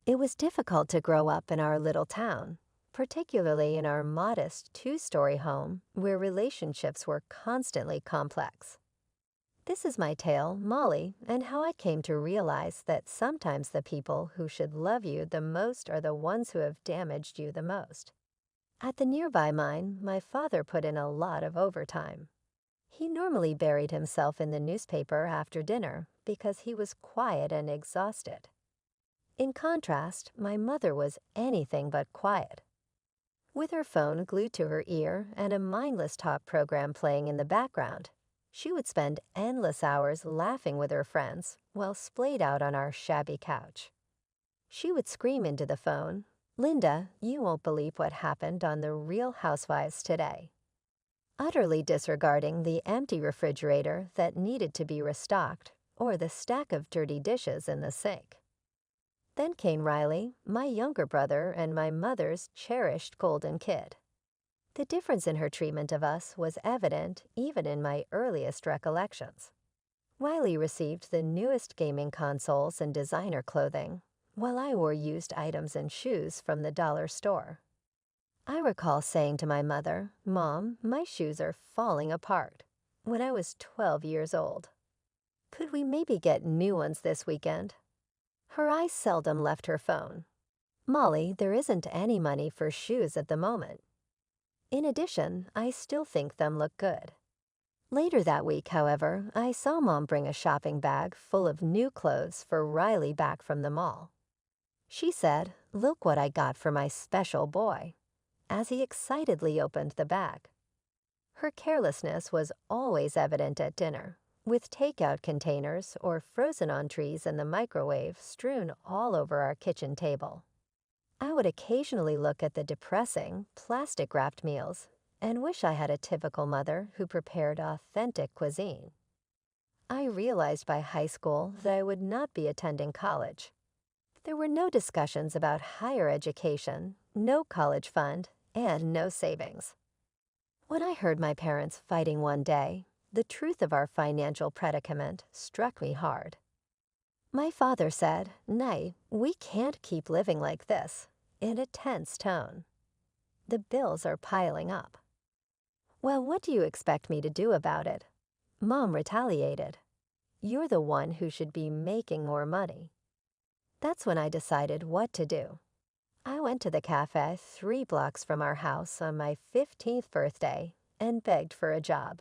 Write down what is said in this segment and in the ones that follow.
It was difficult to grow up in our little town, particularly in our modest two-story home where relationships were constantly complex. This is my tale, Molly, and how I came to realize that sometimes the people who should love you the most are the ones who have damaged you the most. At the nearby mine, my father put in a lot of overtime. He normally buried himself in the newspaper after dinner because he was quiet and exhausted. In contrast, my mother was anything but quiet. With her phone glued to her ear and a mindless talk program playing in the background, she would spend endless hours laughing with her friends while splayed out on our shabby couch. She would scream into the phone, "Linda, you won't believe what happened on The Real Housewives today," utterly disregarding the empty refrigerator that needed to be restocked or the stack of dirty dishes in the sink. Then came Riley, my younger brother and my mother's cherished golden kid. The difference in her treatment of us was evident even in my earliest recollections. Riley received the newest gaming consoles and designer clothing, while I wore used items and shoes from the dollar store. I recall saying to my mother, "Mom, my shoes are falling apart," when I was 12 years old. "Could we maybe get new ones this weekend?" Her eyes seldom left her phone. "Molly, there isn't any money for shoes at the moment. In addition, I still think them look good." Later that week, however, I saw Mom bring a shopping bag full of new clothes for Riley back from the mall. She said, "Look what I got for my special boy," as he excitedly opened the bag. Her carelessness was always evident at dinner, with takeout containers or frozen entrees in the microwave strewn all over our kitchen table. I would occasionally look at the depressing, plastic-wrapped meals and wish I had a typical mother who prepared authentic cuisine. I realized by high school that I would not be attending college. There were no discussions about higher education, no college fund, and no savings. When I heard my parents fighting one day, the truth of our financial predicament struck me hard. My father said, "Nay, we can't keep living like this," in a tense tone. "The bills are piling up." "Well, what do you expect me to do about it?" Mom retaliated. "You're the one who should be making more money." That's when I decided what to do. I went to the cafe 3 blocks from our house on my 15th birthday and begged for a job.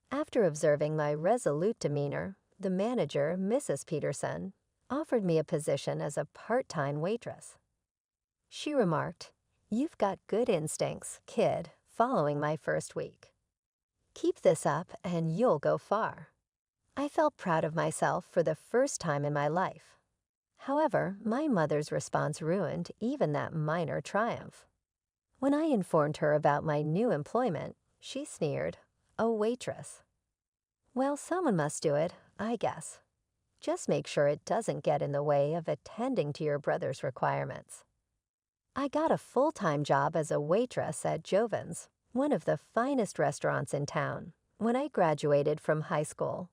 After observing my resolute demeanor, the manager, Mrs. Peterson, offered me a position as a part-time waitress. She remarked, "You've got good instincts, kid," following my first week. "Keep this up and you'll go far." I felt proud of myself for the first time in my life. However, my mother's response ruined even that minor triumph. When I informed her about my new employment, she sneered, "A waitress." "Well, someone must do it, I guess. Just make sure it doesn't get in the way of attending to your brother's requirements." I got a full-time job as a waitress at Jovin's, one of the finest restaurants in town, when I graduated from high school.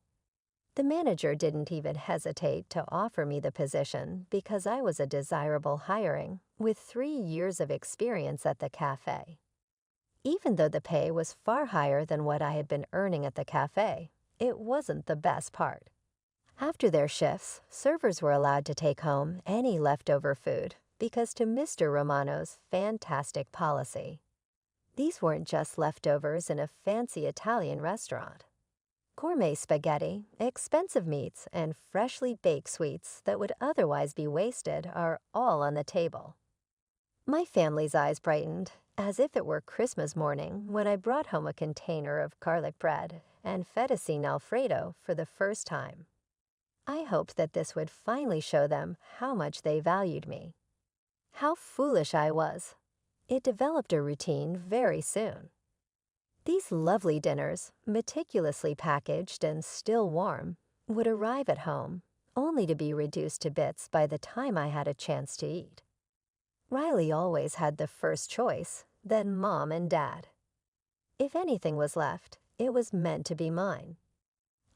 The manager didn't even hesitate to offer me the position because I was a desirable hiring with 3 years of experience at the cafe. Even though the pay was far higher than what I had been earning at the cafe, it wasn't the best part. After their shifts, servers were allowed to take home any leftover food because to Mr. Romano's fantastic policy. These weren't just leftovers in a fancy Italian restaurant. Gourmet spaghetti, expensive meats, and freshly baked sweets that would otherwise be wasted are all on the table. My family's eyes brightened, as if it were Christmas morning when I brought home a container of garlic bread and fettuccine Alfredo for the first time. I hoped that this would finally show them how much they valued me. How foolish I was. It developed a routine very soon. These lovely dinners, meticulously packaged and still warm, would arrive at home, only to be reduced to bits by the time I had a chance to eat. Riley always had the first choice, then Mom and Dad. If anything was left, it was meant to be mine.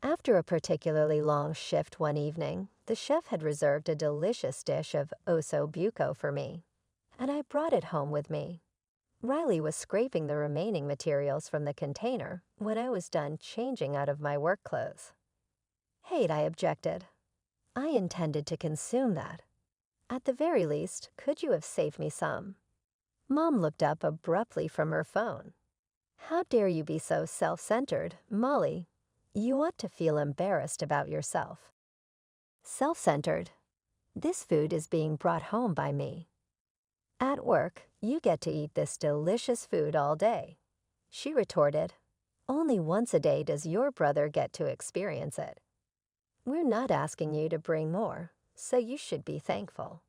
After a particularly long shift one evening, the chef had reserved a delicious dish of osso buco for me, and I brought it home with me. Riley was scraping the remaining materials from the container when I was done changing out of my work clothes. "Hate," I objected. "I intended to consume that. At the very least, could you have saved me some?" Mom looked up abruptly from her phone. "How dare you be so self-centered, Molly? You ought to feel embarrassed about yourself." "Self-centered? This food is being brought home by me. At work, you get to eat this delicious food all day," she retorted. "Only once a day does your brother get to experience it. We're not asking you to bring more, so you should be thankful."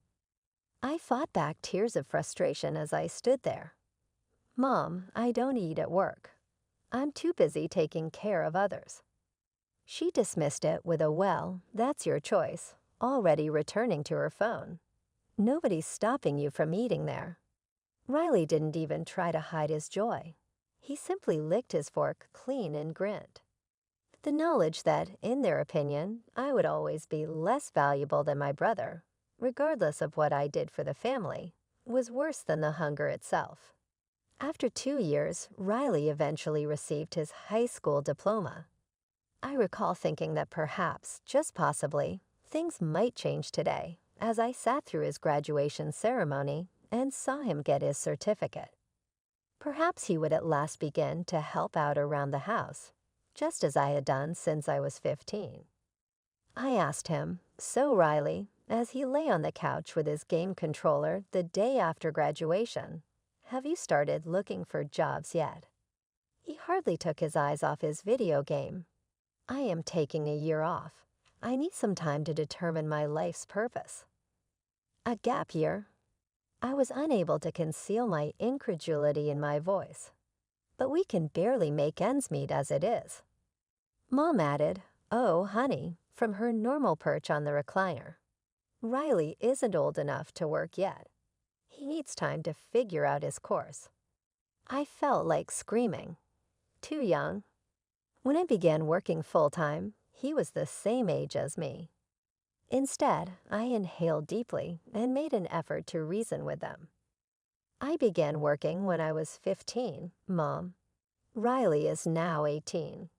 I fought back tears of frustration as I stood there. "Mom, I don't eat at work. I'm too busy taking care of others." She dismissed it with a "well, that's your choice," already returning to her phone. "Nobody's stopping you from eating there." Riley didn't even try to hide his joy. He simply licked his fork clean and grinned. The knowledge that, in their opinion, I would always be less valuable than my brother, regardless of what I did for the family, was worse than the hunger itself. After 2 years, Riley eventually received his high school diploma. I recall thinking that perhaps, just possibly, things might change today as I sat through his graduation ceremony and saw him get his certificate. Perhaps he would at last begin to help out around the house, just as I had done since I was 15. I asked him, "So Riley, as he lay on the couch with his game controller the day after graduation, have you started looking for jobs yet?" He hardly took his eyes off his video game. "I am taking a year off. I need some time to determine my life's purpose." "A gap year?" I was unable to conceal my incredulity in my voice. "But we can barely make ends meet as it is." Mom added, "Oh, honey," from her normal perch on the recliner. "Riley isn't old enough to work yet. He needs time to figure out his course." I felt like screaming. Too young. When I began working full-time, he was the same age as me. Instead, I inhaled deeply and made an effort to reason with them. "I began working when I was 15, Mom. Riley is now 18.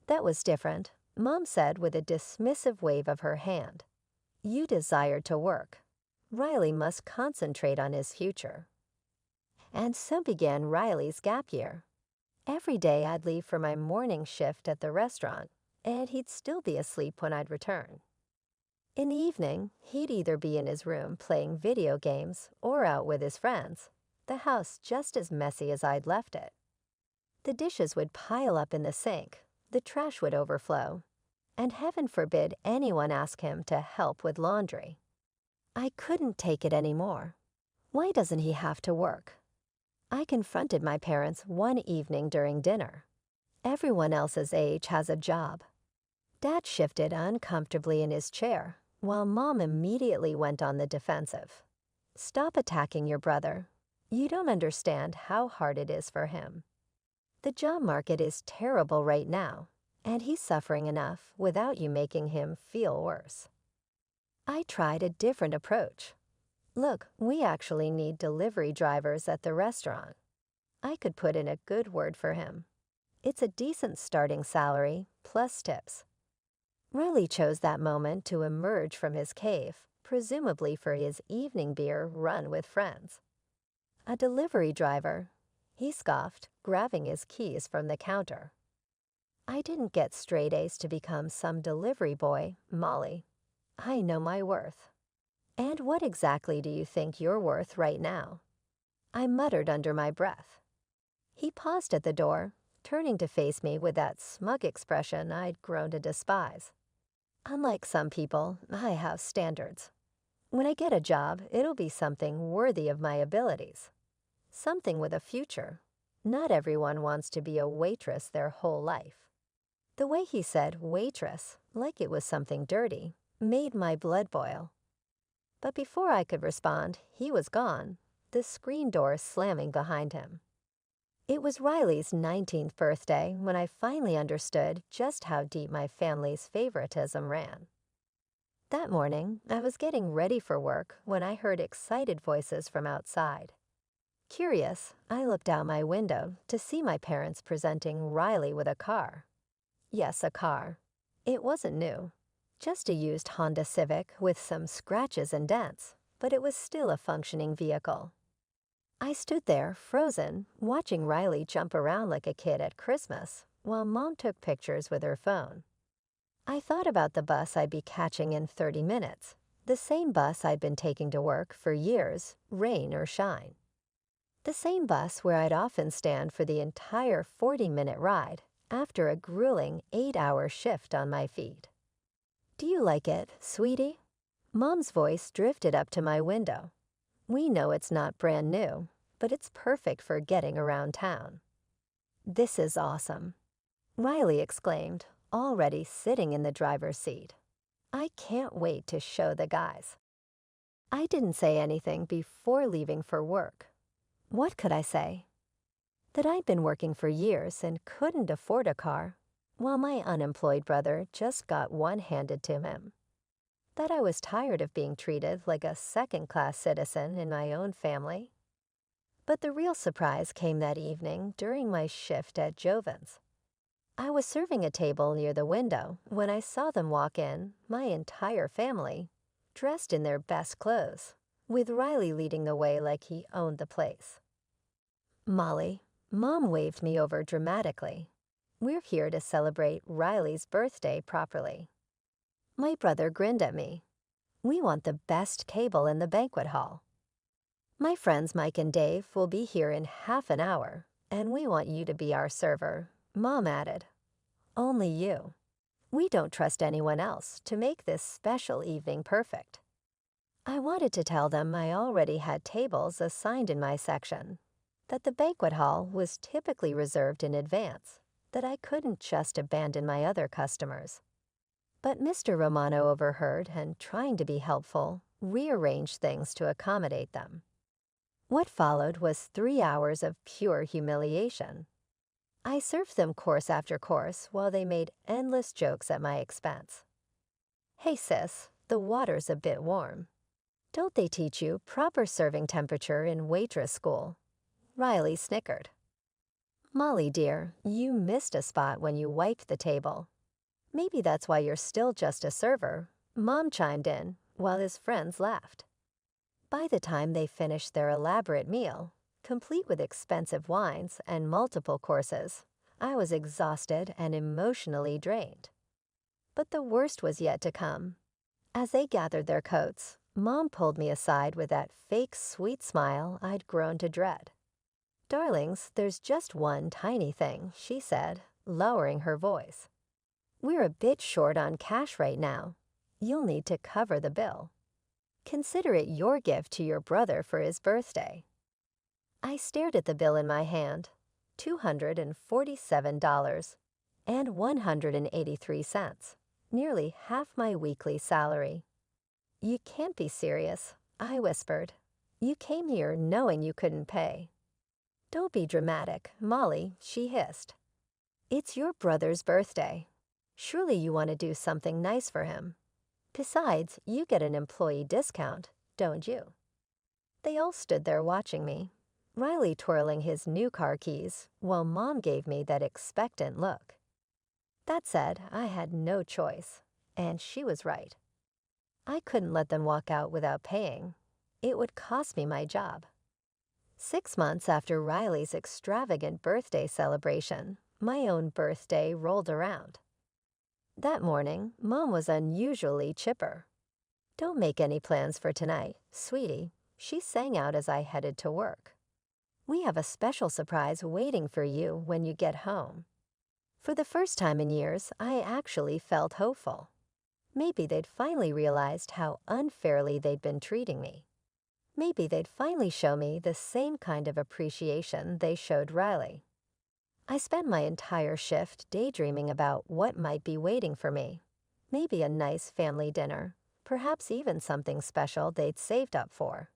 "That was different," Mom said with a dismissive wave of her hand. "You desired to work. Riley must concentrate on his future." And so began Riley's gap year. Every day I'd leave for my morning shift at the restaurant, and he'd still be asleep when I'd return. In the evening, he'd either be in his room playing video games or out with his friends, the house just as messy as I'd left it. The dishes would pile up in the sink, the trash would overflow, and heaven forbid anyone ask him to help with laundry. I couldn't take it anymore. Why doesn't he have to work? I confronted my parents one evening during dinner. Everyone else's age has a job. Dad shifted uncomfortably in his chair, while Mom immediately went on the defensive. "Stop attacking your brother. You don't understand how hard it is for him. The job market is terrible right now, and he's suffering enough without you making him feel worse." I tried a different approach. "Look, we actually need delivery drivers at the restaurant. I could put in a good word for him. It's a decent starting salary, plus tips." Riley chose that moment to emerge from his cave, presumably for his evening beer run with friends. "A delivery driver," he scoffed, grabbing his keys from the counter. "I didn't get straight A's to become some delivery boy, Molly. I know my worth." "And what exactly do you think you're worth right now?" I muttered under my breath. He paused at the door, turning to face me with that smug expression I'd grown to despise. "Unlike some people, I have standards. When I get a job, it'll be something worthy of my abilities. Something with a future. Not everyone wants to be a waitress their whole life." The way he said waitress, like it was something dirty, made my blood boil. But before I could respond, he was gone, the screen door slamming behind him. It was Riley's 19th birthday when I finally understood just how deep my family's favoritism ran. That morning, I was getting ready for work when I heard excited voices from outside. Curious, I looked out my window to see my parents presenting Riley with a car. Yes, a car. It wasn't new, just a used Honda Civic with some scratches and dents, but it was still a functioning vehicle. I stood there, frozen, watching Riley jump around like a kid at Christmas, while Mom took pictures with her phone. I thought about the bus I'd be catching in 30 minutes, the same bus I'd been taking to work for years, rain or shine. The same bus where I'd often stand for the entire 40-minute ride after a grueling 8-hour shift on my feet. "Do you like it, sweetie?" Mom's voice drifted up to my window. "We know it's not brand new, but it's perfect for getting around town." "This is awesome," Riley exclaimed, already sitting in the driver's seat. "I can't wait to show the guys." I didn't say anything before leaving for work. What could I say? That I'd been working for years and couldn't afford a car, while my unemployed brother just got one handed to him. That I was tired of being treated like a second-class citizen in my own family. But the real surprise came that evening during my shift at Joven's. I was serving a table near the window when I saw them walk in, my entire family, dressed in their best clothes, with Riley leading the way like he owned the place. "Molly," Mom waved me over dramatically. "We're here to celebrate Riley's birthday properly." My brother grinned at me. "We want the best table in the banquet hall. My friends Mike and Dave will be here in half an hour, and we want you to be our server," Mom added. "Only you. We don't trust anyone else to make this special evening perfect." I wanted to tell them I already had tables assigned in my section, that the banquet hall was typically reserved in advance, that I couldn't just abandon my other customers. But Mr. Romano overheard and, trying to be helpful, rearranged things to accommodate them. What followed was 3 hours of pure humiliation. I served them course after course while they made endless jokes at my expense. "Hey sis, the water's a bit warm. Don't they teach you proper serving temperature in waitress school?" Riley snickered. "Molly dear, you missed a spot when you wiped the table. Maybe that's why you're still just a server," Mom chimed in, while his friends laughed. By the time they finished their elaborate meal, complete with expensive wines and multiple courses, I was exhausted and emotionally drained. But the worst was yet to come. As they gathered their coats, Mom pulled me aside with that fake sweet smile I'd grown to dread. "Darlings, there's just one tiny thing," she said, lowering her voice. "We're a bit short on cash right now. You'll need to cover the bill. Consider it your gift to your brother for his birthday." I stared at the bill in my hand. $247.183, nearly half my weekly salary. "You can't be serious," I whispered. "You came here knowing you couldn't pay." "Don't be dramatic, Molly," she hissed. "It's your brother's birthday. Surely you want to do something nice for him. Besides, you get an employee discount, don't you?" They all stood there watching me, Riley twirling his new car keys, while Mom gave me that expectant look. That said, I had no choice, and she was right. I couldn't let them walk out without paying. It would cost me my job. 6 months after Riley's extravagant birthday celebration, my own birthday rolled around. That morning, Mom was unusually chipper. "Don't make any plans for tonight, sweetie," she sang out as I headed to work. "We have a special surprise waiting for you when you get home." For the first time in years, I actually felt hopeful. Maybe they'd finally realized how unfairly they'd been treating me. Maybe they'd finally show me the same kind of appreciation they showed Riley. I spent my entire shift daydreaming about what might be waiting for me. Maybe a nice family dinner, perhaps even something special they'd saved up for.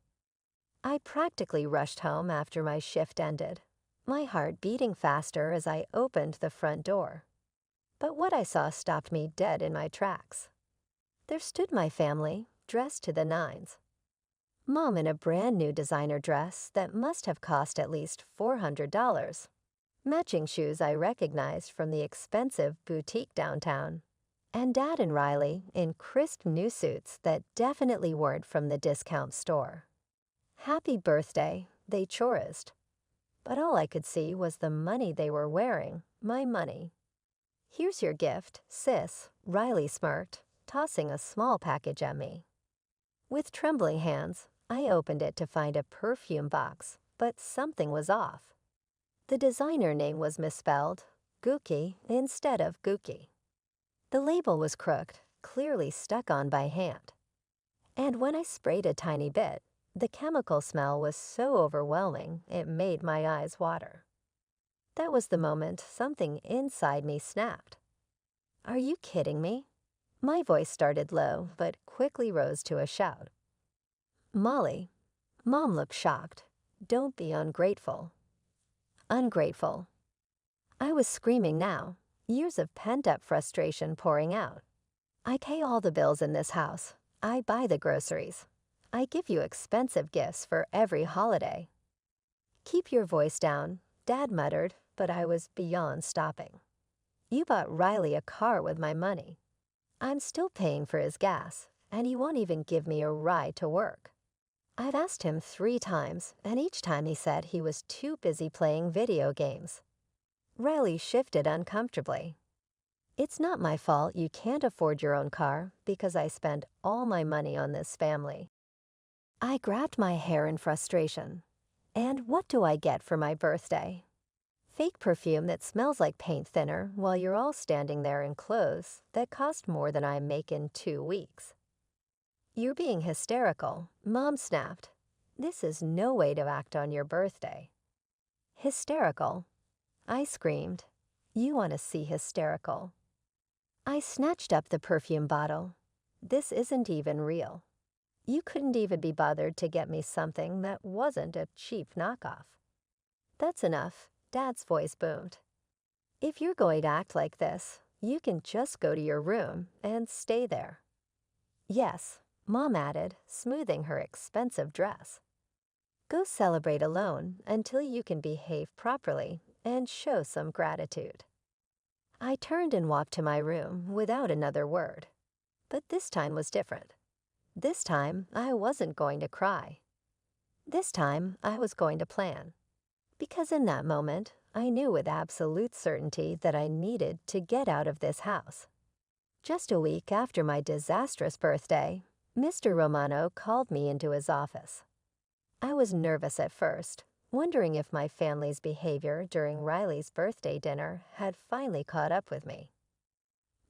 I practically rushed home after my shift ended, my heart beating faster as I opened the front door. But what I saw stopped me dead in my tracks. There stood my family, dressed to the nines. Mom in a brand new designer dress that must have cost at least $400. Matching shoes I recognized from the expensive boutique downtown. And Dad and Riley in crisp new suits that definitely weren't from the discount store. Happy birthday, they chorused. But all I could see was the money they were wearing, my money. Here's your gift, sis, Riley smirked, tossing a small package at me. With trembling hands, I opened it to find a perfume box, but something was off. The designer name was misspelled, Gookie instead of Gookie. The label was crooked, clearly stuck on by hand. And when I sprayed a tiny bit, the chemical smell was so overwhelming it made my eyes water. That was the moment something inside me snapped. Are you kidding me? My voice started low, but quickly rose to a shout. Molly, Mom looked shocked. Don't be ungrateful. Ungrateful. I was screaming now, years of pent-up frustration pouring out. I pay all the bills in this house. I buy the groceries. I give you expensive gifts for every holiday. Keep your voice down, Dad muttered, but I was beyond stopping. You bought Riley a car with my money. I'm still paying for his gas, and he won't even give me a ride to work. I've asked him 3 times, and each time he said he was too busy playing video games. Riley shifted uncomfortably. It's not my fault you can't afford your own car because I spend all my money on this family. I grabbed my hair in frustration. And what do I get for my birthday? Fake perfume that smells like paint thinner while you're all standing there in clothes that cost more than I make in 2 weeks. You're being hysterical, Mom snapped. This is no way to act on your birthday. Hysterical? I screamed. You want to see hysterical. I snatched up the perfume bottle. This isn't even real. You couldn't even be bothered to get me something that wasn't a cheap knockoff. That's enough, Dad's voice boomed. If you're going to act like this, you can just go to your room and stay there. Yes, Mom added, smoothing her expensive dress. Go celebrate alone until you can behave properly and show some gratitude. I turned and walked to my room without another word. But this time was different. This time, I wasn't going to cry. This time, I was going to plan. Because in that moment, I knew with absolute certainty that I needed to get out of this house. Just a week after my disastrous birthday, Mr. Romano called me into his office. I was nervous at first, wondering if my family's behavior during Riley's birthday dinner had finally caught up with me.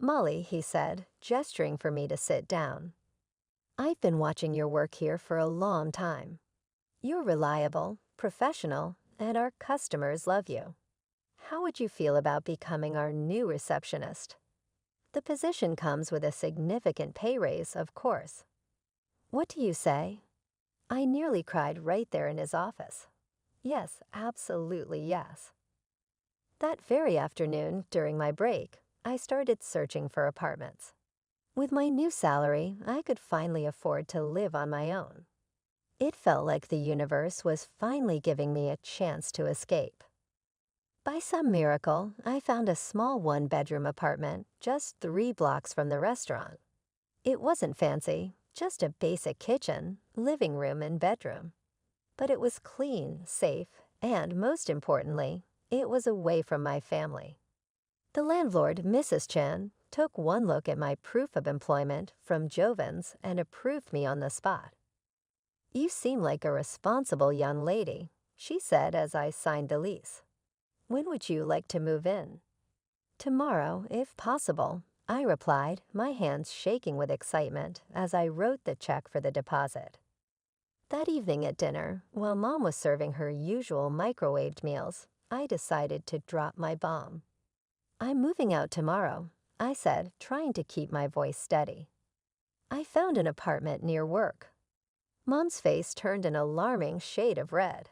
Molly, he said, gesturing for me to sit down. I've been watching your work here for a long time. You're reliable, professional, and our customers love you. How would you feel about becoming our new receptionist? The position comes with a significant pay raise, of course. What do you say? I nearly cried right there in his office. Yes, absolutely yes. That very afternoon, during my break, I started searching for apartments. With my new salary, I could finally afford to live on my own. It felt like the universe was finally giving me a chance to escape. By some miracle, I found a small 1-bedroom apartment just 3 blocks from the restaurant. It wasn't fancy, just a basic kitchen, living room, and bedroom. But it was clean, safe, and most importantly, it was away from my family. The landlord, Mrs. Chan, took one look at my proof of employment from Jovan's and approved me on the spot. You seem like a responsible young lady, she said as I signed the lease. When would you like to move in? Tomorrow, if possible, I replied, my hands shaking with excitement as I wrote the check for the deposit. That evening at dinner, while Mom was serving her usual microwaved meals, I decided to drop my bomb. I'm moving out tomorrow, I said, trying to keep my voice steady. I found an apartment near work. Mom's face turned an alarming shade of red.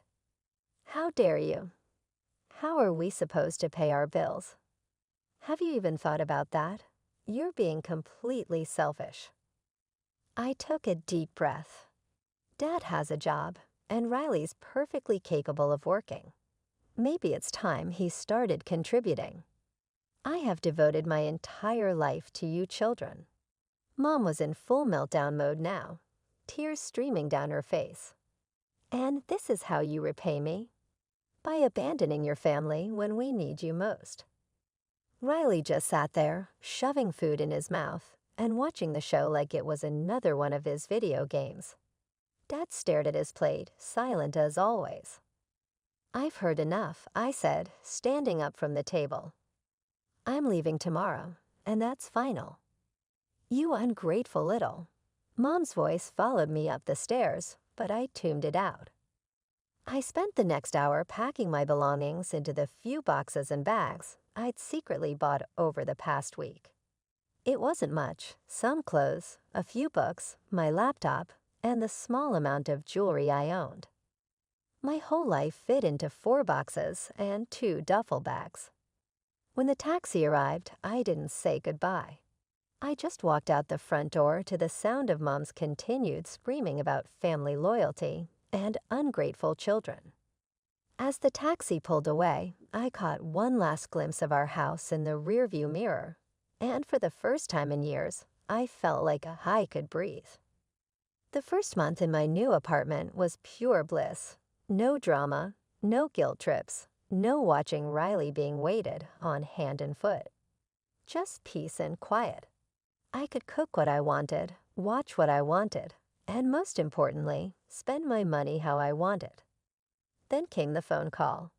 How dare you? How are we supposed to pay our bills? Have you even thought about that? You're being completely selfish. I took a deep breath. Dad has a job, and Riley's perfectly capable of working. Maybe it's time he started contributing. I have devoted my entire life to you children. Mom was in full meltdown mode now, tears streaming down her face. And this is how you repay me? By abandoning your family when we need you most. Riley just sat there, shoving food in his mouth and watching the show like it was another one of his video games. Dad stared at his plate, silent as always. I've heard enough, I said, standing up from the table. I'm leaving tomorrow, and that's final. You ungrateful little. Mom's voice followed me up the stairs, but I tuned it out. I spent the next hour packing my belongings into the few boxes and bags I'd secretly bought over the past week. It wasn't much, some clothes, a few books, my laptop, and the small amount of jewelry I owned. My whole life fit into 4 boxes and 2 duffel bags. When the taxi arrived, I didn't say goodbye. I just walked out the front door to the sound of Mom's continued screaming about family loyalty and ungrateful children. As the taxi pulled away, I caught one last glimpse of our house in the rearview mirror, and for the first time in years, I felt like I could breathe. The first month in my new apartment was pure bliss. No drama, no guilt trips, no watching Riley being waited on hand and foot. Just peace and quiet. I could cook what I wanted, watch what I wanted, and most importantly, spend my money how I wanted. Then came the phone call.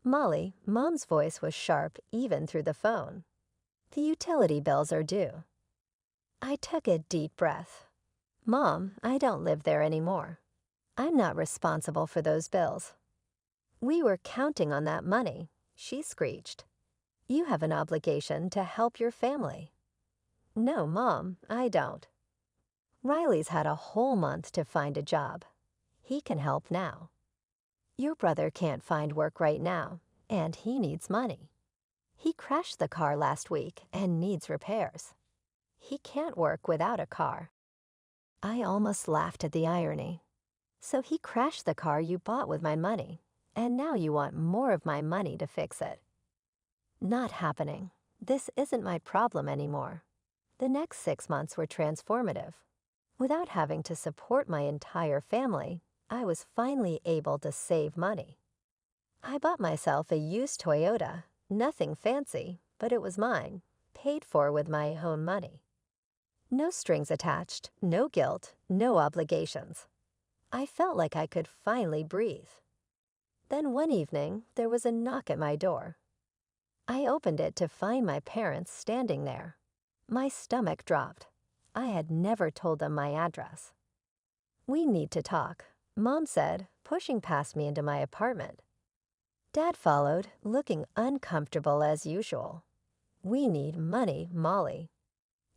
Molly, Mom's voice was sharp even through the phone. The utility bills are due. I took a deep breath. Mom, I don't live there anymore. I'm not responsible for those bills. We were counting on that money, she screeched. You have an obligation to help your family. No, Mom, I don't. Riley's had a whole month to find a job. He can help now. Your brother can't find work right now, and he needs money. He crashed the car last week and needs repairs. He can't work without a car. I almost laughed at the irony. So he crashed the car you bought with my money, and now you want more of my money to fix it. Not happening. This isn't my problem anymore. The next 6 months were transformative. Without having to support my entire family, I was finally able to save money. I bought myself a used Toyota, nothing fancy, but it was mine, paid for with my own money. No strings attached, no guilt, no obligations. I felt like I could finally breathe. Then one evening, there was a knock at my door. I opened it to find my parents standing there. My stomach dropped. I had never told them my address. We need to talk, Mom said, pushing past me into my apartment. Dad followed, looking uncomfortable as usual. We need money, Molly.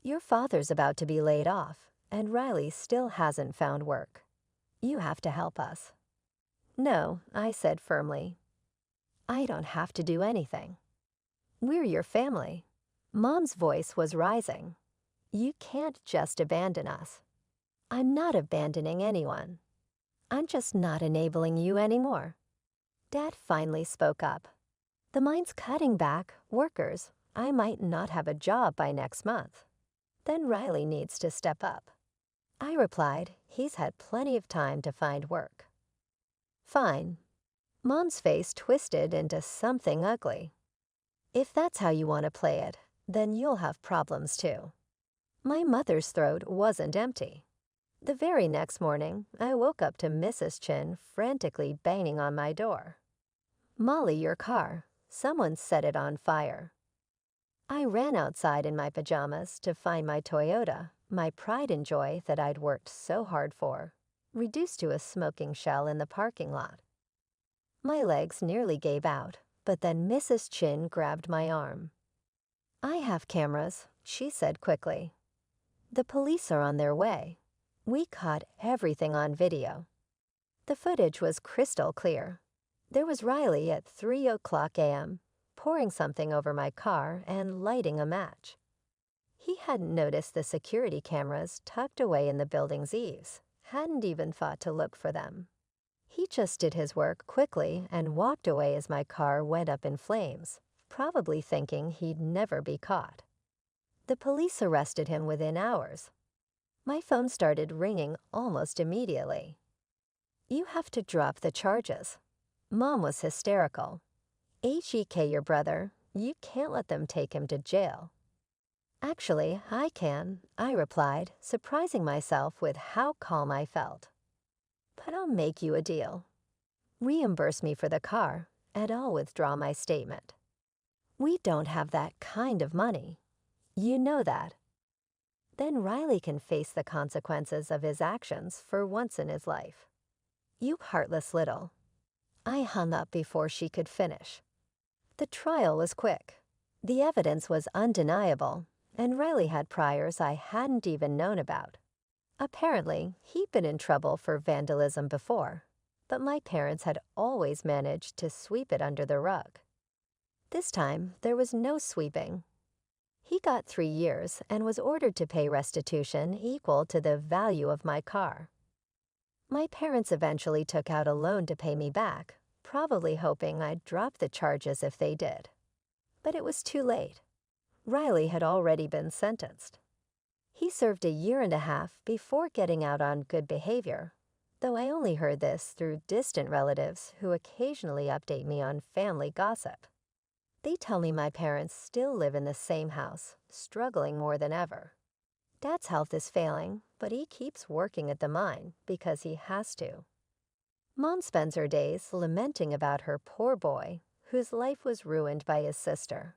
Your father's about to be laid off, and Riley still hasn't found work. You have to help us. No, I said firmly. I don't have to do anything. We're your family. Mom's voice was rising. You can't just abandon us. I'm not abandoning anyone. I'm just not enabling you anymore. Dad finally spoke up. The mine's cutting back, workers. I might not have a job by next month. Then Riley needs to step up. I replied, he's had plenty of time to find work. Fine. Mom's face twisted into something ugly. If that's how you want to play it, then you'll have problems too. My mother's throat wasn't empty. The very next morning, I woke up to Mrs. Chin frantically banging on my door. Molly, your car. Someone set it on fire. I ran outside in my pajamas to find my Toyota, my pride and joy that I'd worked so hard for, reduced to a smoking shell in the parking lot. My legs nearly gave out, but then Mrs. Chin grabbed my arm. I have cameras, she said quickly. The police are on their way. We caught everything on video. The footage was crystal clear. There was Riley at 3:00 a.m., pouring something over my car and lighting a match. He hadn't noticed the security cameras tucked away in the building's eaves, hadn't even thought to look for them. He just did his work quickly and walked away as my car went up in flames, probably thinking he'd never be caught. The police arrested him within hours. My phone started ringing almost immediately. "You have to drop the charges." Mom was hysterical. "HEK your brother. You can't let them take him to jail." "Actually, I can," I replied, surprising myself with how calm I felt. "But I'll make you a deal. Reimburse me for the car, and I'll withdraw my statement." "We don't have that kind of money. You know that." "Then Riley can face the consequences of his actions for once in his life." "You heartless little." I hung up before she could finish. The trial was quick. The evidence was undeniable, and Riley had priors I hadn't even known about. Apparently, he'd been in trouble for vandalism before, but my parents had always managed to sweep it under the rug. This time, there was no sweeping. He got 3 years and was ordered to pay restitution equal to the value of my car. My parents eventually took out a loan to pay me back, probably hoping I'd drop the charges if they did. But it was too late. Riley had already been sentenced. He served a 1.5 years before getting out on good behavior, though I only heard this through distant relatives who occasionally update me on family gossip. They tell me my parents still live in the same house, struggling more than ever. Dad's health is failing, but he keeps working at the mine because he has to. Mom spends her days lamenting about her poor boy, whose life was ruined by his sister.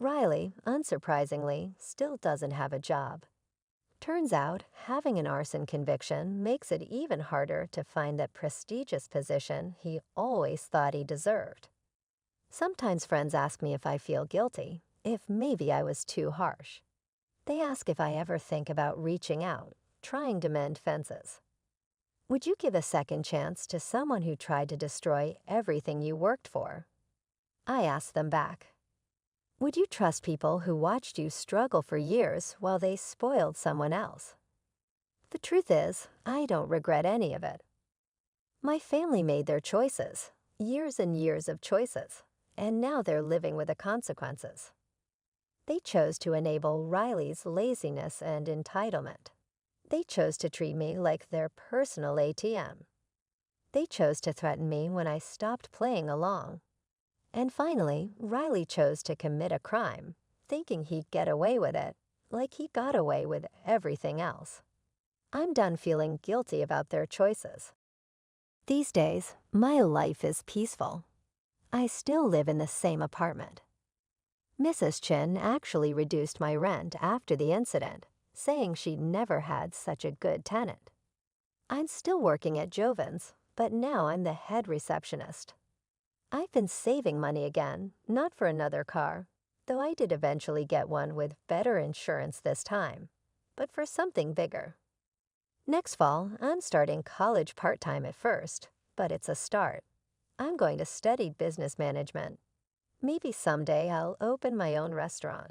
Riley, unsurprisingly, still doesn't have a job. Turns out, having an arson conviction makes it even harder to find that prestigious position he always thought he deserved. Sometimes friends ask me if I feel guilty, if maybe I was too harsh. They ask if I ever think about reaching out, trying to mend fences. Would you give a second chance to someone who tried to destroy everything you worked for? I ask them back. Would you trust people who watched you struggle for years while they spoiled someone else? The truth is, I don't regret any of it. My family made their choices, years and years of choices, and now they're living with the consequences. They chose to enable Riley's laziness and entitlement. They chose to treat me like their personal ATM. They chose to threaten me when I stopped playing along. And finally, Riley chose to commit a crime, thinking he'd get away with it, like he got away with everything else. I'm done feeling guilty about their choices. These days, my life is peaceful. I still live in the same apartment. Mrs. Chin actually reduced my rent after the incident, saying she'd never had such a good tenant. I'm still working at Joven's, but now I'm the head receptionist. I've been saving money again, not for another car, though I did eventually get one with better insurance this time, but for something bigger. Next fall, I'm starting college part-time at first, but it's a start. I'm going to study business management. Maybe someday I'll open my own restaurant.